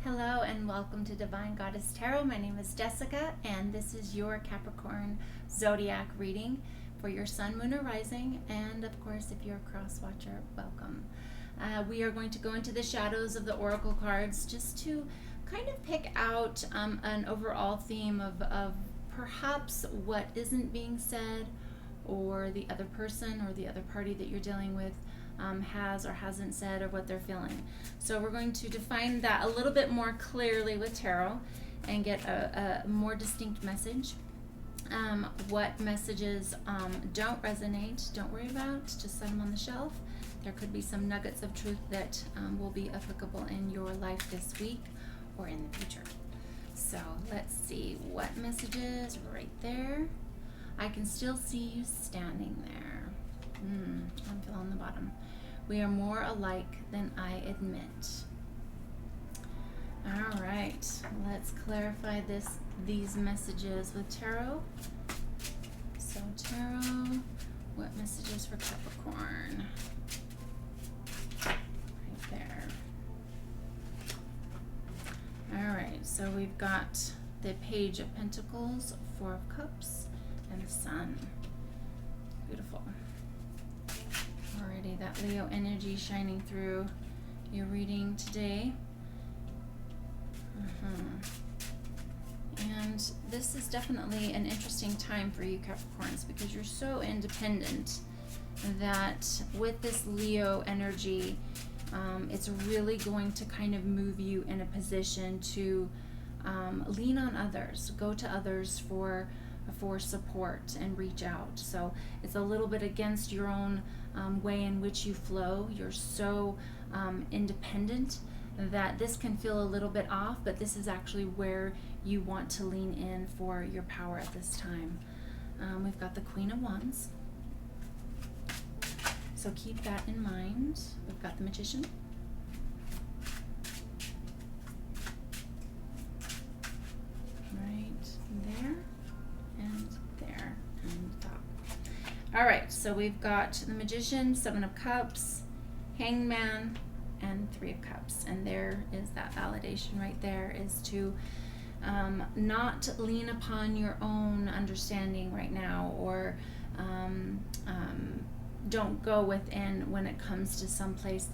Hello and welcome to Divine Goddess Tarot. My name is Jessica and this is your Capricorn zodiac reading for your sun, moon, or rising. And of course, if you're a cross watcher, welcome. We are going to go into the shadows of the oracle cards just to kind of pick out an overall theme of perhaps what isn't being said, or the other person or the other party that you're dealing with has or hasn't said, or what they're feeling. So we're going to define that a little bit more clearly with tarot and get a more distinct message. What messages don't resonate, don't worry about, just set them on the shelf. There could be some nuggets of truth that will be applicable in your life this week or in the future. So let's see what messages right there. I can still see you standing there. I'm feeling the bottom. We are more alike than I admit. All right, let's clarify these messages with tarot. So tarot, what messages for Capricorn? Right there. All right, so we've got the Page of Pentacles, Four of Cups, and the Sun. Beautiful. Alrighty, that Leo energy shining through your reading today. And this is definitely an interesting time for you Capricorns, because you're so independent that with this Leo energy, it's really going to kind of move you in a position to lean on others, go to others for support and reach out. So it's a little bit against your own way in which you flow. You're so independent that this can feel a little bit off, but this is actually where you want to lean in for your power at this time. We've got the Queen of Wands, so keep that in mind. We've got the Magician, right there and there on the top. All right, so we've got the Magician, Seven of Cups, Hangman, and Three of Cups. And there is that validation right there, is to not lean upon your own understanding right now, or don't go within when it comes to some place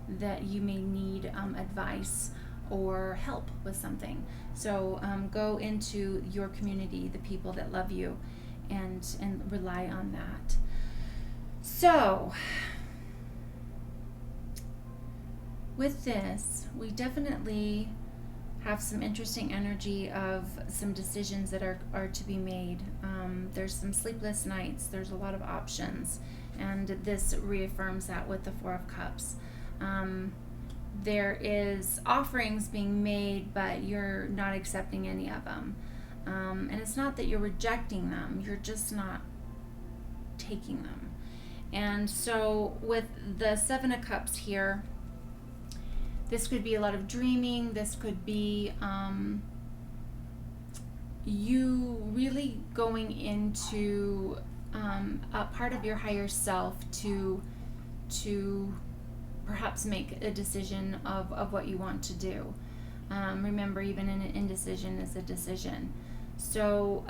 that you may need advice or help with something. So go into your community, the people that love you, and rely on that. So with this, we definitely have some interesting energy of some decisions that are to be made. There's some sleepless nights, there's a lot of options, and this reaffirms that with the Four of Cups. There is offerings being made, but you're not accepting any of them. And it's not that you're rejecting them, you're just not taking them. And so with the Seven of Cups here, this could be a lot of dreaming. This could be you really going into a part of your higher self to perhaps make a decision of what you want to do. Remember, even an indecision is a decision. So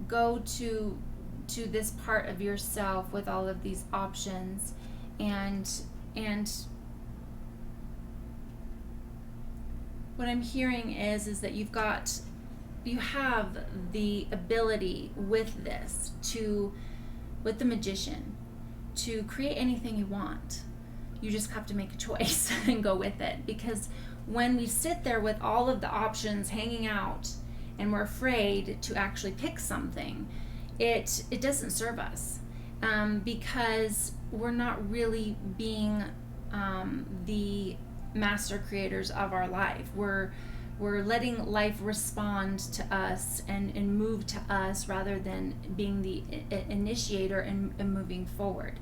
go to this part of yourself with all of these options, and what I'm hearing is that you have the ability with this with the Magician, to create anything you want. You just have to make a choice and go with it, because when we sit there with all of the options hanging out and we're afraid to actually pick something, it doesn't serve us, because we're not really being the master creators of our life. We're letting life respond to us and move to us, rather than being the initiator and moving forward.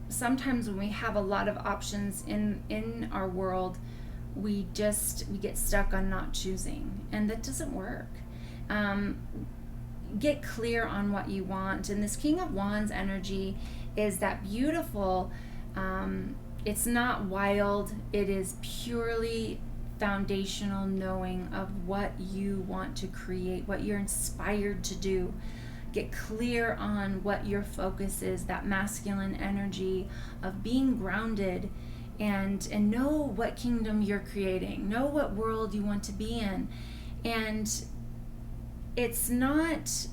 Sometimes when we have a lot of options in our world, we get stuck on not choosing, and that doesn't work. Get clear on what you want. And this King of Wands energy is that beautiful it's not wild. It is purely foundational knowing of what you want to create, what you're inspired to do. Get clear on what your focus is, that masculine energy of being grounded, and know what kingdom you're creating, know what world you want to be in. And it's not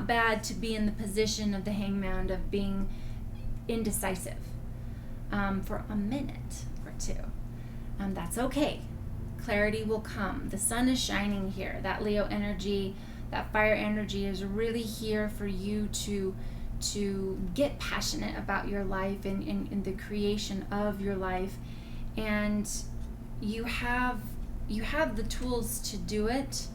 bad to be in the position of the hangman, of being indecisive for a minute or two. That's okay. Clarity will come. The sun is shining here. That Leo energy, that fire energy is really here for you to get passionate about your life and in the creation of your life. And you have the tools to do it.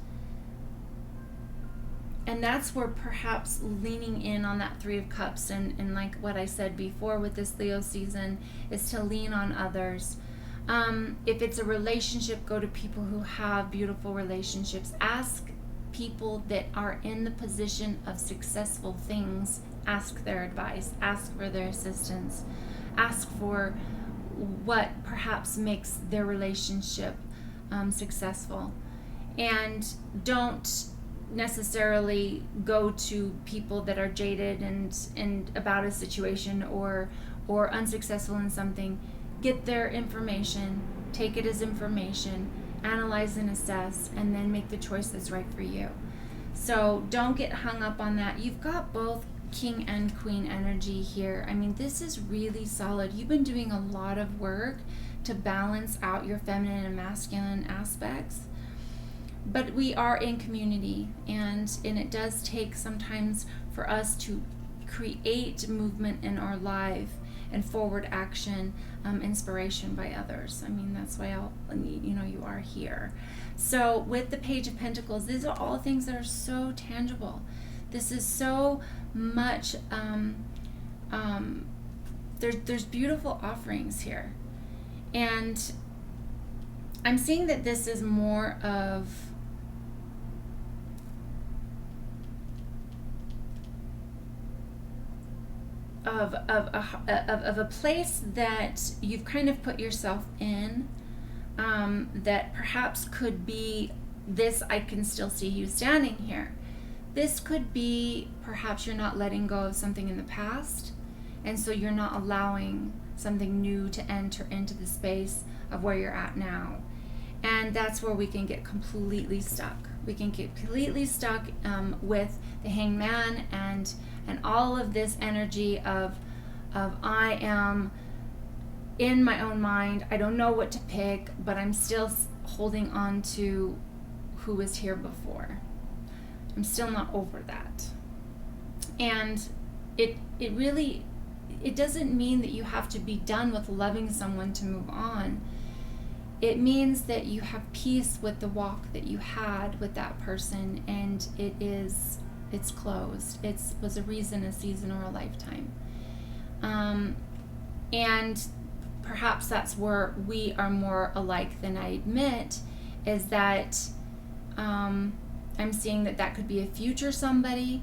And that's where perhaps leaning in on that Three of Cups, and like what I said before with this Leo season, is to lean on others. If it's a relationship, go to people who have beautiful relationships. Ask people that are in the position of successful things. Ask their advice. Ask for their assistance. Ask for what perhaps makes their relationship successful. And don't necessarily go to people that are jaded and about a situation or unsuccessful in something. Get their information, take it as information, analyze and assess, and then make the choice that's right for you. So don't get hung up on that. You've got both King and Queen energy here. I mean, this is really solid. You've been doing a lot of work to balance out your feminine and masculine aspects. But we are in community, and it does take sometimes for us to create movement in our life and forward action, inspiration by others. I mean, that's why you are here. So with the Page of Pentacles, these are all things that are so tangible. This is so much, there's beautiful offerings here. And I'm seeing that this is more of a place that you've kind of put yourself in, that perhaps could be this. I can still see you standing here. This could be perhaps you're not letting go of something in the past, and so you're not allowing something new to enter into the space of where you're at now. And that's where we can get completely stuck. We can get completely stuck with the Hangman and all of this energy of I am in my own mind. I don't know what to pick, but I'm still holding on to who was here before. I'm still not over that. And it doesn't mean that you have to be done with loving someone to move on. It means that you have peace with the walk that you had with that person, and it's closed. It was a reason, a season, or a lifetime. And perhaps that's where we are more alike than I admit, is that I'm seeing that could be a future somebody,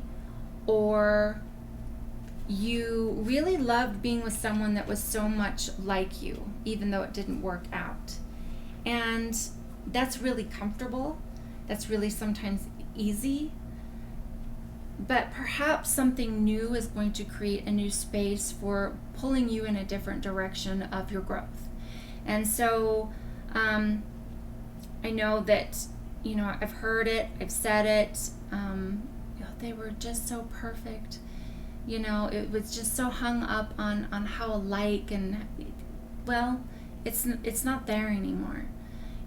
or you really loved being with someone that was so much like you, even though it didn't work out. And that's really comfortable. That's really sometimes easy. But perhaps something new is going to create a new space for pulling you in a different direction of your growth. And so I know that, I've heard it, I've said it, they were just so perfect. It was just so hung up on how alike, and well, it's not there anymore.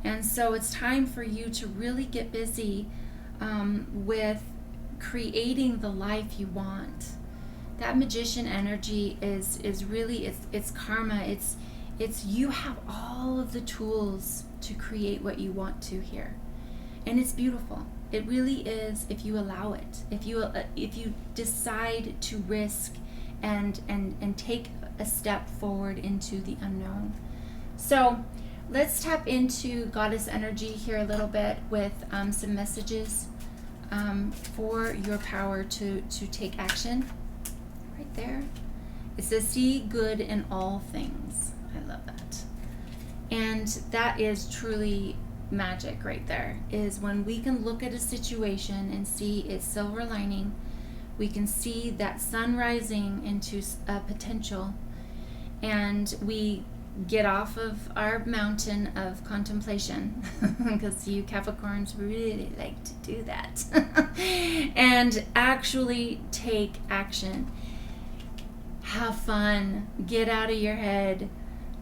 And so it's time for you to really get busy with creating the life you want. That Magician energy is really, it's karma. It's you have all of the tools to create what you want to here. And it's beautiful. It really is, if you allow it. If you decide to risk and take a step forward into the unknown. So let's tap into Goddess energy here a little bit with some messages for your power to take action right there. It says, see good in all things. I love that. And that is truly magic right there, is when we can look at a situation and see its silver lining. We can see that sun rising into a potential, and we get off of our mountain of contemplation, because you Capricorns really like to do that, and actually take action. Have fun, get out of your head,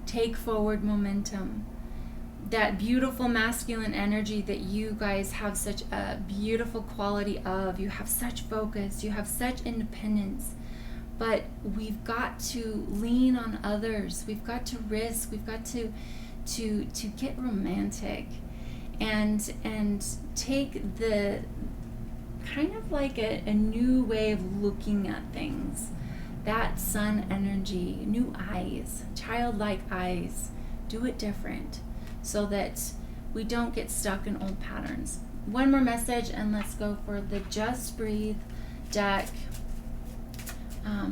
take forward momentum. That beautiful masculine energy that you guys have such a beautiful quality of. You have such focus, you have such independence, but we've got to lean on others. We've got to risk. We've got to get romantic and take the kind of like a new way of looking at things. That sun energy, new eyes, childlike eyes. Do it different, so that we don't get stuck in old patterns. One more message, and let's go for the Just Breathe deck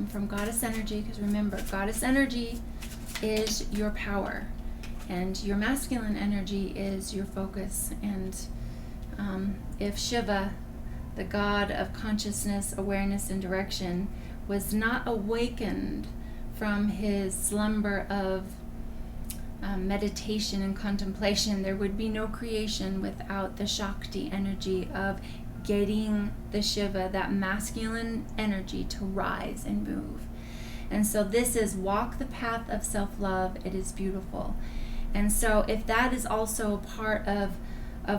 from Goddess Energy, because remember, Goddess Energy is your power, and your masculine energy is your focus. And if Shiva, the god of consciousness, awareness, and direction, was not awakened from his slumber of meditation and contemplation, there would be no creation without the Shakti energy of getting the Shiva, that masculine energy, to rise and move. And so this is walk the path of self-love. It is beautiful. And so if that is also a part of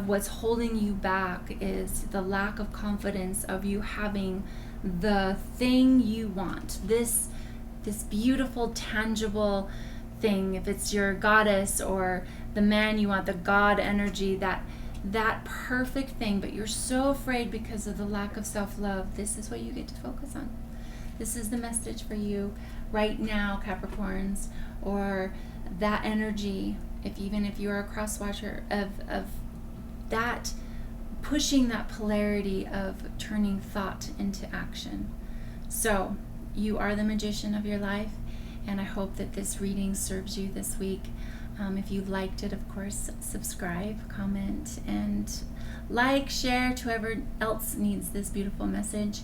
what's holding you back, is the lack of confidence of you having the thing you want, this beautiful, tangible thing, if it's your goddess or the man you want, the God energy, that perfect thing, but you're so afraid because of the lack of self-love, this is what you get to focus on. This is the message for you right now, Capricorns, or that energy, even if you're a cross-watcher, of that, pushing that polarity of turning thought into action. So you are the magician of your life, and I hope that this reading serves you this week. If you liked it, of course, subscribe, comment, and like, share to whoever else needs this beautiful message.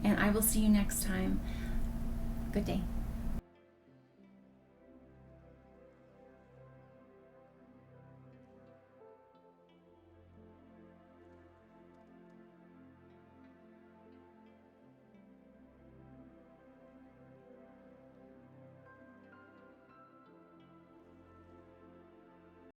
And I will see you next time. Good day.